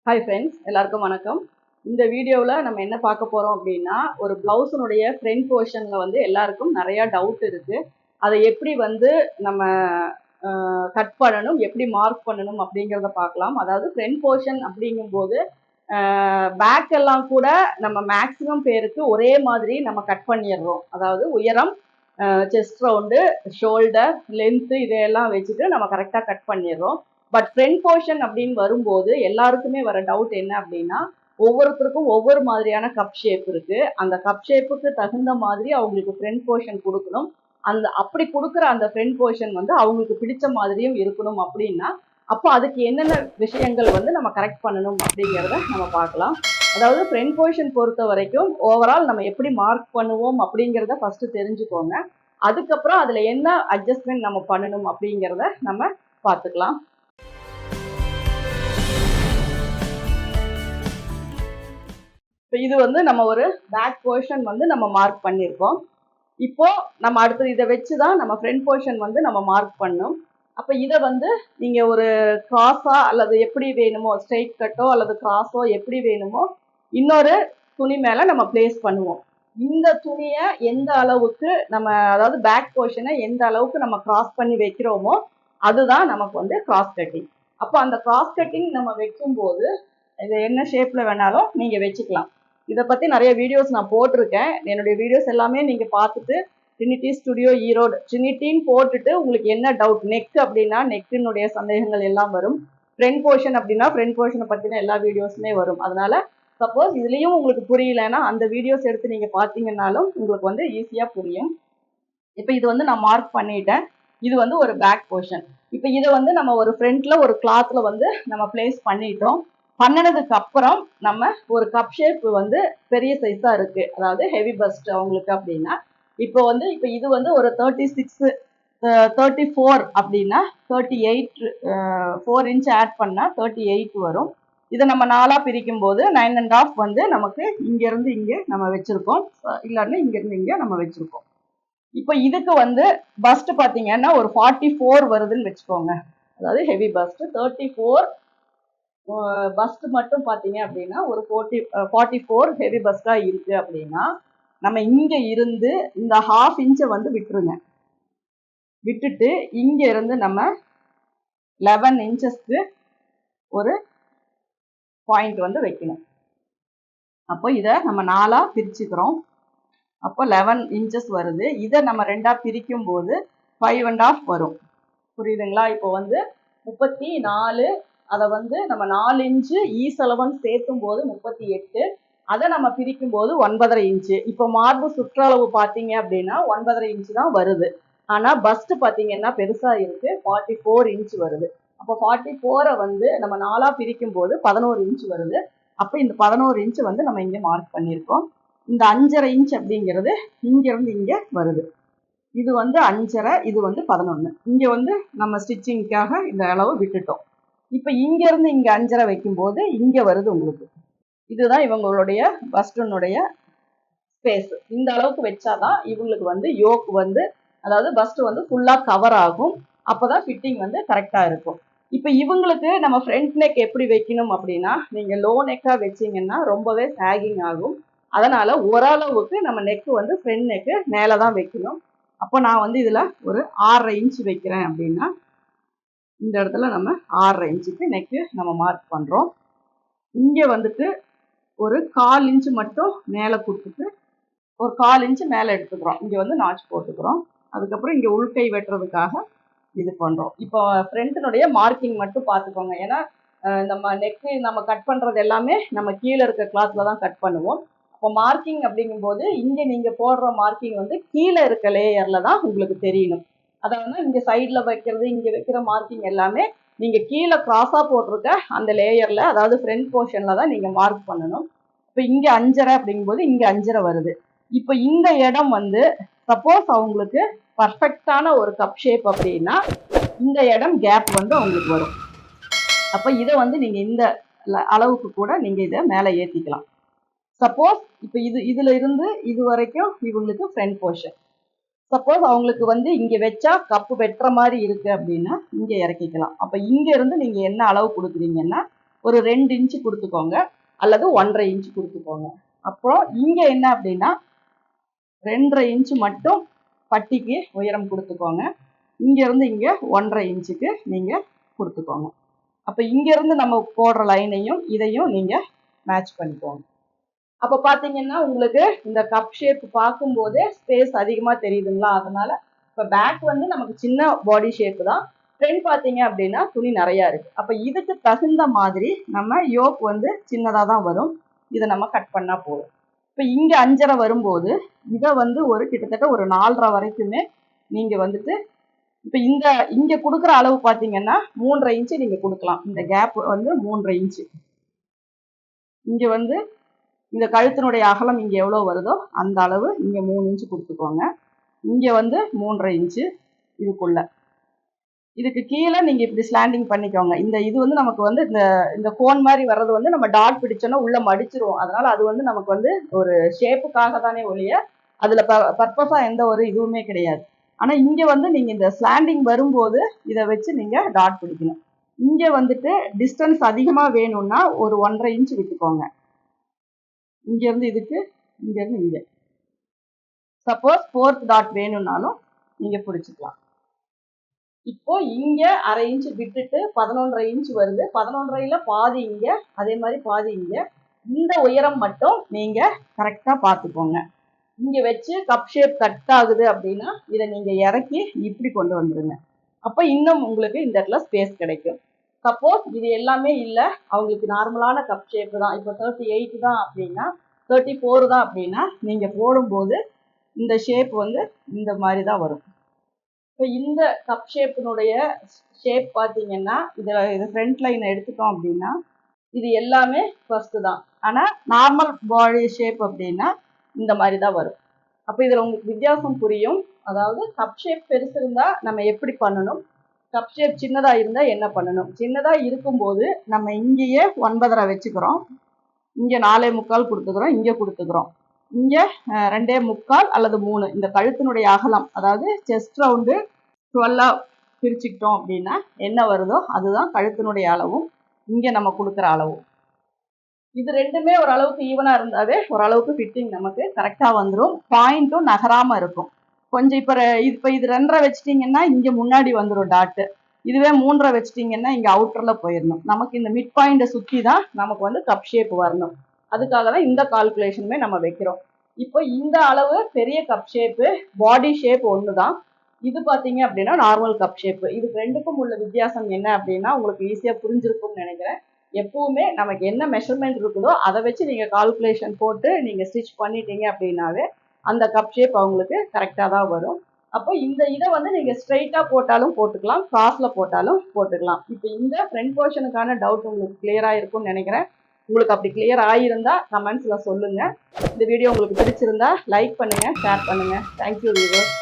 Hi friends, எல்லாருக்கும் வணக்கம். இந்த வீடியோவில் நம்ம என்ன பார்க்க போகிறோம் அப்படின்னா, ஒரு ப்ளவுஸினுடைய ஃப்ரண்ட் போர்ஷனில் வந்து எல்லாருக்கும் நிறையா டவுட் இருக்குது. அதை எப்படி வந்து நம்ம கட் பண்ணணும், எப்படி மார்க் பண்ணணும் அப்படிங்கிறத பார்க்கலாம். அதாவது ஃப்ரண்ட் போர்ஷன் அப்படிங்கும்போது பேக் எல்லாம் கூட நம்ம மேக்ஸிமம் பேருக்கு ஒரே மாதிரி நம்ம கட் பண்ணிடுறோம். அதாவது உயரம், செஸ்ட் ரவுண்டு, ஷோல்டர், லென்த்து இதையெல்லாம் வச்சுட்டு நம்ம கரெக்டாக கட் பண்ணிடுறோம். பட் ஃப்ரண்ட் போர்ஷன் அப்படின்னு வரும்போது எல்லாருக்குமே வர டவுட் என்ன அப்படின்னா, ஒவ்வொருத்தருக்கும் ஒவ்வொரு மாதிரியான கப் ஷேப் இருக்கு. அந்த கப் ஷேப்புக்கு தகுந்த மாதிரி அவங்களுக்கு ஃப்ரண்ட் போர்ஷன் கொடுக்கணும். அப்படி கொடுக்குற அந்த ஃப்ரண்ட் போர்ஷன் வந்து அவங்களுக்கு பிடிச்ச மாதிரியும் இருக்கணும் அப்படின்னா, அப்போ அதுக்கு என்னென்ன விஷயங்கள் வந்து நம்ம கரெக்ட் பண்ணணும் அப்படிங்கிறத நம்ம பார்க்கலாம். அதாவது ஃப்ரண்ட் போர்ஷன் பொறுத்த வரைக்கும் ஓவரால் நம்ம எப்படி மார்க் பண்ணுவோம் அப்படிங்கிறத ஃபர்ஸ்ட் தெரிஞ்சுக்கோங்க. அதுக்கப்புறம் அதில் என்ன அட்ஜஸ்ட்மெண்ட் நம்ம பண்ணணும் அப்படிங்கிறத நம்ம பார்த்துக்கலாம். இப்போ இது வந்து நம்ம ஒரு பேக் போர்ஷன் வந்து நம்ம மார்க் பண்ணியிருக்கோம். இப்போ நம்ம அடுத்து இதை வச்சு தான் நம்ம ஃப்ரண்ட் போர்ஷன் வந்து நம்ம மார்க் பண்ணணும். அப்போ இதை வந்து நீங்கள் ஒரு கிராஸா அல்லது எப்படி வேணுமோ, ஸ்ட்ரெயிட் கட்டோ அல்லது கிராஸோ எப்படி வேணுமோ இன்னொரு துணி மேலே நம்ம பிளேஸ் பண்ணுவோம். இந்த துணியை எந்த அளவுக்கு நம்ம, அதாவது பேக் போர்ஷனை எந்த அளவுக்கு நம்ம கிராஸ் பண்ணி வைக்கிறோமோ அதுதான் நமக்கு வந்து கிராஸ் கட்டிங். அப்போ அந்த கிராஸ் கட்டிங் நம்ம வைக்கும்போது இது என்ன ஷேப்பில் வேணாலும் நீங்கள் வச்சுக்கலாம். இதை பற்றி நிறைய வீடியோஸ் நான் போட்டிருக்கேன். என்னுடைய வீடியோஸ் எல்லாமே நீங்கள் பார்த்துட்டு ட்ரினிட்டி ஸ்டுடியோ ஈரோடு ட்ரினிட்டின்னு போட்டுட்டு உங்களுக்கு என்ன டவுட், நெக் அப்படின்னா நெக்கினுடைய சந்தேகங்கள் எல்லாம் வரும். ஃப்ரண்ட் போர்ஷன் அப்படின்னா ஃப்ரண்ட் போர்ஷனை பற்றின எல்லா வீடியோஸுமே வரும். அதனால சப்போஸ் இதுலேயும் உங்களுக்கு புரியலைன்னா அந்த வீடியோஸ் எடுத்து நீங்கள் பார்த்தீங்கன்னாலும் உங்களுக்கு வந்து ஈஸியாக புரியும். இப்போ இது வந்து நான் மார்க் பண்ணிட்டேன். இது வந்து ஒரு பேக் போர்ஷன். இப்போ இதை வந்து நம்ம ஒரு ஃப்ரண்ட்ல ஒரு கிளாத்ல வந்து நம்ம பிளேஸ் பண்ணிட்டோம். பண்ணினதுக்கு அப்புறம் நம்ம ஒரு கப் ஷேப் வந்து பெரிய சைஸா இருக்கு, அதாவது ஹெவி பஸ்ட் அவங்களுக்கு அப்படின்னா, இப்போ இது வந்து ஒரு 36 34 அப்படின்னா 38 4 இன்ச் ஆட் பண்ணா 38 வரும். இதை நம்ம 4ஆ பிரிக்கும் போது 9.5 வந்து நமக்கு இங்க இருந்து இங்க நம்ம வச்சிருக்கோம், இல்லைன்னா இங்க இருந்து இங்க நம்ம வச்சிருக்கோம். இப்போ இதுக்கு வந்து பஸ்ட் பாத்தீங்கன்னா ஒரு 44 வருதுன்னு வச்சுக்கோங்க. அதாவது ஹெவி பஸ்ட் 34 பஸ்ட் மட்டும் பார்த்தீங்க அப்படின்னா ஒரு 44 ஹெவி பஸ்டா இருக்கு அப்படின்னா நம்ம இங்க இருந்து இந்த ½ இன்ச்சை வந்து விட்டுருங்க. விட்டுட்டு இங்க இருந்து நம்ம 11 இன்ச்சஸ்க்கு ஒரு பாயிண்ட் வந்து வைக்கணும். அப்போ இதை நம்ம 4ஆ பிரிச்சுக்கிறோம். அப்போ 11 இன்ச்சஸ் வருது. இதை நம்ம 2ஆ பிரிக்கும் போது 5.5 வரும். புரியுதுங்களா? இப்போ வந்து 34, அதை வந்து நம்ம 4 இன்ச்சு ஈசலவன் சேர்த்தும் போது 38, அதை நம்ம பிரிக்கும் போது 9.5 இன்ச்சு. இப்போ மார்பு சுற்றளவு பார்த்தீங்க அப்படின்னா 9.5 இன்ச்சு தான் வருது. ஆனால் பஸ்ட் பார்த்தீங்கன்னா பெருசா இருக்கு, 44 இன்ச்சு வருது. அப்போ 44 வந்து நம்ம 4ஆ பிரிக்கும் போது 11 இன்ச்சு வருது. அப்போ இந்த 11 இன்ச்சு வந்து நம்ம இங்கே மார்க் பண்ணியிருக்கோம். இந்த 5.5 இன்ச் அப்படிங்கிறது இங்க இருந்து இங்க வருது. இது வந்து 5.5, இது வந்து 11. இங்க வந்து நம்ம ஸ்டிச்சிங்காக இந்த அளவு விட்டுட்டோம். இப்போ இங்க இருந்து இங்க 5.5 வைக்கும்போது இங்க வருது உங்களுக்கு. இதுதான் இவங்களுடைய பஸ்டனுடைய ஸ்பேஸ். இந்த அளவுக்கு வச்சாதான் இவங்களுக்கு வந்து யோக் வந்து, அதாவது பஸ்ட் வந்து ஃபுல்லா கவர் ஆகும். அப்போதான் ஃபிட்டிங் வந்து கரெக்டா இருக்கும். இப்போ இவங்களுக்கு நம்ம ஃப்ரண்ட் நெக் எப்படி வைக்கணும் அப்படின்னா, நீங்க லோ நெக்கா வச்சீங்கன்னா ரொம்பவே சாகிங் ஆகும். அதனால ஓரளவுக்கு நம்ம நெக் வந்து ஃப்ரண்ட் நெக்கு மேலே தான் வைக்கணும். அப்போ நான் வந்து இதுல ஒரு 6.5 இன்ச் வைக்கிறேன் அப்படின்னா இந்த இடத்துல நம்ம 6.5 இன்ச்சுக்கு நெக்கு நம்ம மார்க் பண்றோம். இங்க வந்துட்டு ஒரு 1/4 இன்ச் மட்டும் மேலே கொடுத்துட்டு ஒரு 1/4 இன்ச் மேலே எடுத்துக்கிறோம். இங்க வந்து நாச் போட்டுக்கிறோம். அதுக்கப்புறம் இங்க உள்கை வெட்டுறதுக்காக இது பண்றோம். இப்போ ஃப்ரண்ட்னுடைய மார்க்கிங் மட்டும் பார்த்துக்கோங்க. ஏன்னா நம்ம நெக்கு நம்ம கட் பண்றது எல்லாமே நம்ம கீழே இருக்க கிளாத்ல தான் கட் பண்ணுவோம். இப்போ மார்க்கிங் அப்படிங்கும்போது இங்க நீங்க போடுற மார்க்கிங் வந்து கீழே இருக்க லேயர்ல தான் உங்களுக்கு தெரியணும். அதாவது இங்க சைட்ல வைக்கிறது, இங்க வைக்கிற மார்க்கிங் எல்லாமே நீங்க கீழே கிராஸா போட்டிருக்க அந்த லேயர்ல, அதாவது ஃப்ரண்ட் போர்ஷன்ல தான் நீங்க மார்க் பண்ணணும். இப்போ இங்க 5.5 அப்படிங்கும்போது இங்க 5.5 வருது. இப்போ இந்த இடம் வந்து சப்போஸ் அவங்களுக்கு பர்ஃபெக்டான ஒரு கப் ஷேப் அப்படின்னா இந்த இடம் கேப் வந்து அவங்களுக்கு வரும். அப்போ இதை வந்து நீங்க இந்த அளவுக்கு கூட நீங்க இதை மேலே ஏற்றிக்கலாம். சப்போஸ் இப்போ இதுல இருந்து இது வரைக்கும் இவங்களுக்கு ஃப்ரண்ட் போர்ஷன். சப்போஸ் அவங்களுக்கு வந்து இங்க வச்சா கப்பு வெட்டுற மாதிரி இருக்கு அப்படின்னா இங்க இறக்கிக்கலாம். அப்ப இங்க இருந்து நீங்க என்ன அளவு கொடுக்குறீங்கன்னா ஒரு 2 இன்ச்சு கொடுத்துக்கோங்க அல்லது 1.5 இன்ச்சு கொடுத்துக்கோங்க. அப்புறம் இங்க என்ன அப்படின்னா 2.5 இன்ச்சு மட்டும் பட்டிக்கு உயரம் கொடுத்துக்கோங்க. இங்க இருந்து இங்க 1.5 இன்ச்சுக்கு நீங்க கொடுத்துக்கோங்க. அப்ப இங்க இருந்து நம்ம போடுற லைனையும் இதையும் நீங்க மேட்ச் பண்ணிக்கோங்க. அப்ப பாத்தீங்கன்னா உங்களுக்கு இந்த கப் ஷேப் பார்க்கும் போதே ஸ்பேஸ் அதிகமா தெரியுதுங்களா? அதனால இப்ப பேக் வந்து நமக்கு சின்ன பாடி ஷேப் தான். ஃப்ரண்ட் பாத்தீங்க அப்படின்னா துணி நிறைய இருக்கு. அப்ப இதுக்கு தகுந்த மாதிரி நம்ம யோக் வந்து சின்னதா தான் வரும். இதை நம்ம கட் பண்ணா போதும். இப்ப இங்க 5.5 வரும்போது இதை வந்து ஒரு கிட்டத்தட்ட ஒரு 4.5 வரைக்குமே நீங்க வந்துட்டு இப்ப இங்க கொடுக்குற அளவு பாத்தீங்கன்னா 3.5 இன்ச்சு நீங்க கொடுக்கலாம். இந்த கேப் வந்து 3.5 இன்ச்சு. இங்க வந்து இந்த கழுத்தினுடைய அகலம் இங்க எவ்வளவு வருதோ அந்த அளவு இங்க 3 இன்ச்சு கொடுத்துக்கோங்க. இங்க வந்து 3.5 இன்ச்சு இதுக்குள்ள. இதுக்கு கீழே நீங்க இப்படி ஸ்லாண்டிங் பண்ணிக்கோங்க. இது வந்து நமக்கு வந்து இந்த கோன் மாதிரி வர்றது வந்து நம்ம டாட் பிடிச்சோன்னா உள்ள மடிச்சிருவோம். அதனால அது வந்து நமக்கு வந்து ஒரு ஷேப்புக்காக தானே ஒழிய அதுல பர்பஸா எந்த ஒரு இதுவுமே கிடையாது. ஆனா இங்க வந்து நீங்க இந்த ஸ்லாண்டிங் வரும்போது இதை வச்சு நீங்க டாட் பிடிக்கணும். இங்க வந்துட்டு டிஸ்டன்ஸ் அதிகமா வேணும்னா ஒரு 1.5 இன்ச்சு விட்டுக்கோங்க. இங்க இருந்து இதுக்கு இங்க இருந்து இங்க. சப்போஸ் 4th டாட் வேணும்னாலும் நீங்க பிடிச்சிக்கலாம். இப்போ இங்க 1/2 இன்ச்சு விட்டுட்டு 11.5 இன்ச்சு வருது. 11.5ல பாதி இங்க, அதே மாதிரி பாதி இங்க. இந்த உயரம் மட்டும் நீங்க கரெக்டா பார்த்துக்கோங்க. இங்க வச்சு கப் ஷேப் கட் ஆகுது அப்படின்னா இதை நீங்க இறக்கி இப்படி கொண்டு வந்துருங்க. அப்ப இன்னும் உங்களுக்கு இந்த இடத்துல ஸ்பேஸ் கிடைக்கும். சப்போஸ் இது எல்லாமே இல்லை, அவங்களுக்கு நார்மலான கப் ஷேப் தான், இப்போ 38 தான் அப்படின்னா 34 தான் அப்படின்னா நீங்க போடும்போது இந்த ஷேப் வந்து இந்த மாதிரி தான் வரும். இப்போ இந்த கப் ஷேப்பினுடைய ஷேப் பார்த்தீங்கன்னா இது ஃப்ரண்ட் லைனை எடுத்துட்டோம் அப்படின்னா இது எல்லாமே ஃபர்ஸ்ட் தான். ஆனால் நார்மல் பாடி ஷேப் அப்படின்னா இந்த மாதிரி தான் வரும். அப்போ இதில் உங்களுக்கு வித்தியாசம் புரியும். அதாவது கப் ஷேப் பெருசு இருந்தால் நம்ம எப்படி பண்ணணும், கப் ஷேப் சின்னதாக இருந்தால் என்ன பண்ணணும். சின்னதாக இருக்கும்போது நம்ம இங்கேயே 9.5 வச்சுக்கிறோம், இங்கே 4.25 கொடுத்துக்கிறோம், இங்கே கொடுத்துக்கிறோம், இங்கே 2.25 அல்லது 3. இந்த கழுத்தினுடைய அகலம் அதாவது செஸ்ட் ரவுண்டு 12 பிரிச்சுக்கிட்டோம் அப்படின்னா என்ன வருதோ அதுதான் கழுத்தினுடைய அளவும் இங்கே நம்ம கொடுக்குற அளவும். இது ரெண்டுமே ஓரளவுக்கு ஈவனாக இருந்தாவே ஓரளவுக்கு ஃபிட்டிங் நமக்கு கரெக்டாக வந்துடும். பாயிண்ட்டும் நகராமல் இருக்கும். கொஞ்சம் இப்போ இது 2.5 வச்சிட்டிங்கன்னா இங்கே முன்னாடி வந்துடும் டாட்டு. இதுவே 3.5 வச்சிட்டிங்கன்னா இங்கே அவுட்டரில் போயிடணும். நமக்கு இந்த மிட் பாயிண்டை சுற்றி தான் நமக்கு வந்து கப் ஷேப் வரணும். அதுக்காக தான் இந்த கால்குலேஷனுமே நம்ம வைக்கிறோம். இப்போ இந்த அளவு பெரிய கப் ஷேப்பு, பாடி ஷேப் ஒன்று தான். இது பார்த்தீங்க அப்படின்னா நார்மல் கப் ஷேப்பு. இது ரெண்டுக்கும் உள்ள வித்தியாசம் என்ன அப்படின்னா உங்களுக்கு ஈஸியாக புரிஞ்சிருக்கும்னு நினைக்கிறேன். எப்பவுமே நமக்கு என்ன மெஷர்மெண்ட் இருக்குதோ அதை வச்சு நீங்கள் கால்குலேஷன் போட்டு நீங்கள் ஸ்டிச் பண்ணிட்டீங்க அப்படின்னாவே அந்த கப் ஷேப் அவங்களுக்கு கரெக்டாக தான் வரும். அப்போ இதை வந்து நீங்கள் ஸ்ட்ரைட்டாக போட்டாலும் போட்டுக்கலாம், கிராஸில் போட்டாலும் போட்டுக்கலாம். இப்போ இந்த ஃப்ரண்ட் போர்ஷனுக்கான டவுட் உங்களுக்கு கிளியராக இருக்கும்னு நினைக்கிறேன். உங்களுக்கு அப்படி கிளியர் ஆகியிருந்தா கமெண்ட்ஸில் சொல்லுங்கள். இந்த வீடியோ உங்களுக்கு பிடிச்சிருந்தா லைக் பண்ணுங்கள், ஷேர் பண்ணுங்கள். Thank you viewers.